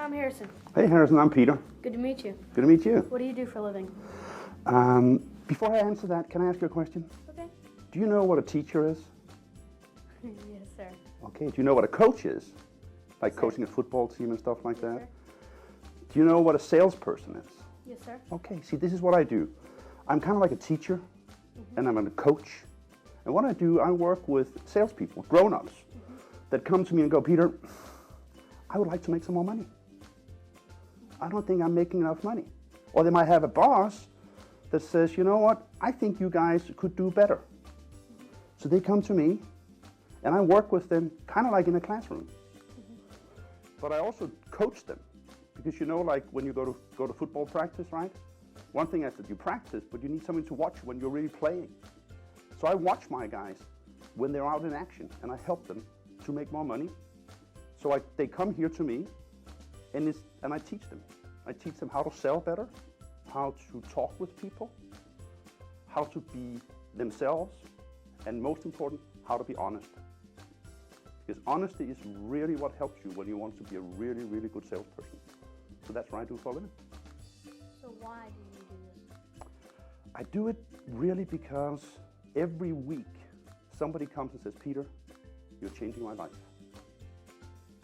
I'm Harrison. Hey Harrison, I'm Peter. Good to meet you. Good to meet you. What do you do for a living? Before I answer that, can I ask you a question? Okay. Do you know what a teacher is? Yes, sir. Okay. Do you know what a coach is? Like Yes, sir. coaching a football team and stuff like Yes, that? sir. Do you know what a salesperson is? Yes, sir. Okay, see, this is what I do. I'm kind of like a teacher, and I'm a coach. And what I do, I work with salespeople, grown-ups, that come to me and go, Peter, I would like to make some more money. I don't think I'm making enough money. Or they might have a boss that says, you know what, I think you guys could do better. So they come to me, and I work with them kind of like in a classroom. But I also coach them. Because you know, like when you go to football practice, right? One thing is that you practice, but you need someone to watch when you're really playing. So I watch my guys when they're out in action, and I help them to make more money. So they come here to me, and I teach them. I teach them how to sell better, how to talk with people, how to be themselves, and most important, how to be honest. Because honesty is really what helps you when you want to be a really, really good salesperson. So that's what I do for a living. So why do you do this? I do it really because every week somebody comes and says, Peter, you're changing my life.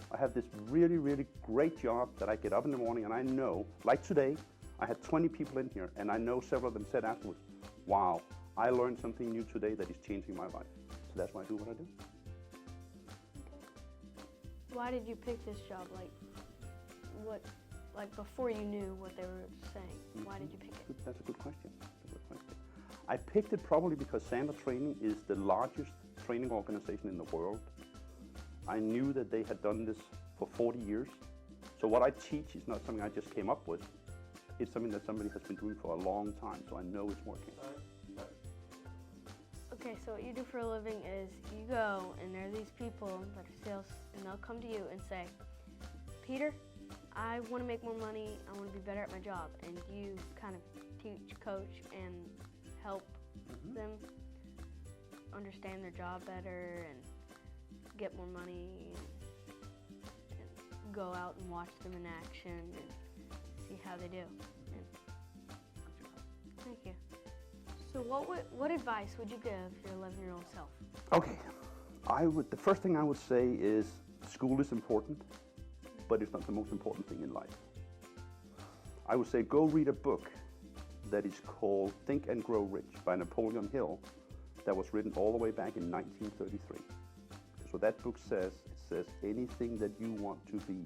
I have this really, really great job that I get up in the morning and I know, like today, I had 20 people in here and I know several of them said afterwards, wow, I learned something new today that is changing my life. So that's why I do what I do. Why did you pick this job? Like before you knew what they were saying, why did you pick it? That's a good question. I picked it probably because Sandler Training is the largest training organization in the world. I knew that they had done this for 40 years. So what I teach is not something I just came up with. It's something that somebody has been doing for a long time, so I know it's working. Okay, so what you do for a living is you go and there are these people that are sales and they'll come to you and say, Peter, I want to make more money, I want to be better at my job, and you kind of teach, coach, and help them understand their job better and get more money and go out and watch them in action and see how they do. And thank you. So what advice would you give your 11-year-old self? Okay, the first thing I would say is school is important, but it's not the most important thing in life. I would say go read a book that is called Think and Grow Rich by Napoleon Hill that was written all the way back in 1933. So that book says, anything that you want to be,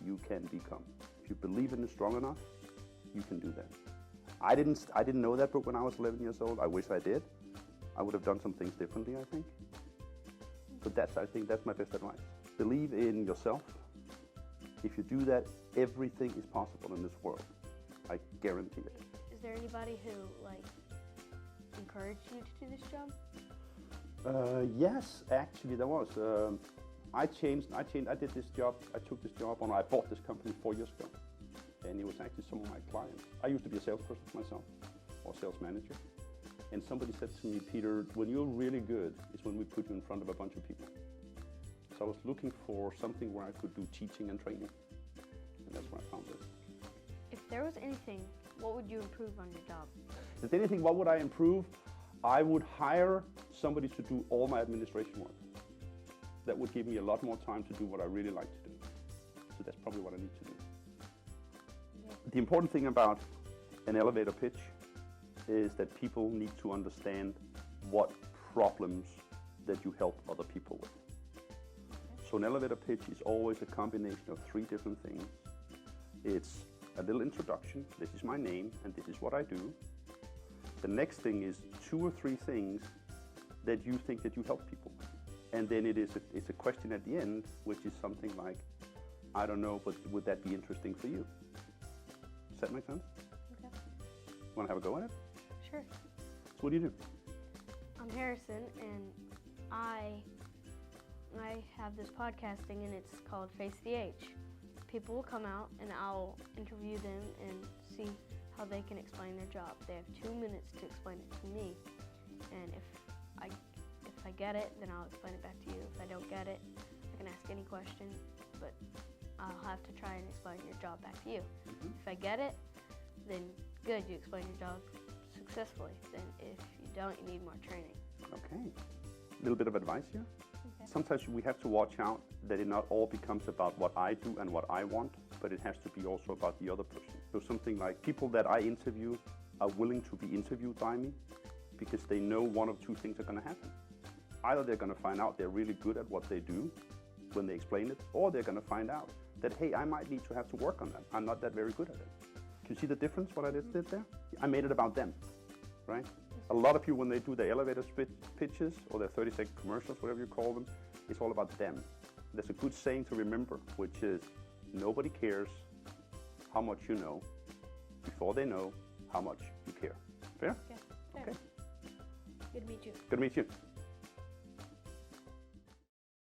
you can become. If you believe in it strong enough, you can do that. I didn't know that book when I was 11 years old. I wish I did. I would have done some things differently, I think. But I think that's my best advice. Believe in yourself. If you do that, everything is possible in this world. I guarantee it. Is there anybody who encouraged you to do this job? Yes, actually there was. I did this job, I took this job on, I bought this company 4 years ago. And it was actually some of my clients. I used to be a salesperson myself, or sales manager. And somebody said to me, Peter, when you're really good, is when we put you in front of a bunch of people. So I was looking for something where I could do teaching and training. And that's where I found this. If there was anything, what would you improve on your job? If there's anything, what would I improve? I would hire somebody to do all my administration work. That would give me a lot more time to do what I really like to do. So that's probably what I need to do. The important thing about an elevator pitch is that people need to understand what problems that you help other people with. So an elevator pitch is always a combination of 3 different things. It's a little introduction, this is my name and this is what I do. The next thing is 2 or 3 things that you think that you help people. And then it's a question at the end, which is something like, I don't know, but would that be interesting for you? Does that make sense? Okay. Want to have a go at it? Sure. So what do you do? I'm Harrison, and I have this podcasting, and it's called Face the H. People will come out, and I'll interview them and see how they can explain their job. They have 2 minutes to explain it to me, and if I get it, then I'll explain it back to you. If I don't get it, I can ask any question, but I'll have to try and explain your job back to you. If I get it, then good, you explain your job successfully. Then if you don't, you need more training. Okay. A little bit of advice here. Okay. Sometimes we have to watch out that it not all becomes about what I do and what I want, but it has to be also about the other person. So something like people that I interview are willing to be interviewed by me because they know one of two things are going to happen. Either they're going to find out they're really good at what they do when they explain it, or they're going to find out that, hey, I might need to have to work on that. I'm not that very good at it. Can you see the difference, what I just did there? I made it about them, right? A lot of people, when they do their elevator pitches or their 30-second commercials, whatever you call them, it's all about them. There's a good saying to remember, which is, nobody cares how much you know before they know how much you care. Fair? Yeah, fair. Okay. Good to meet you. Good to meet you.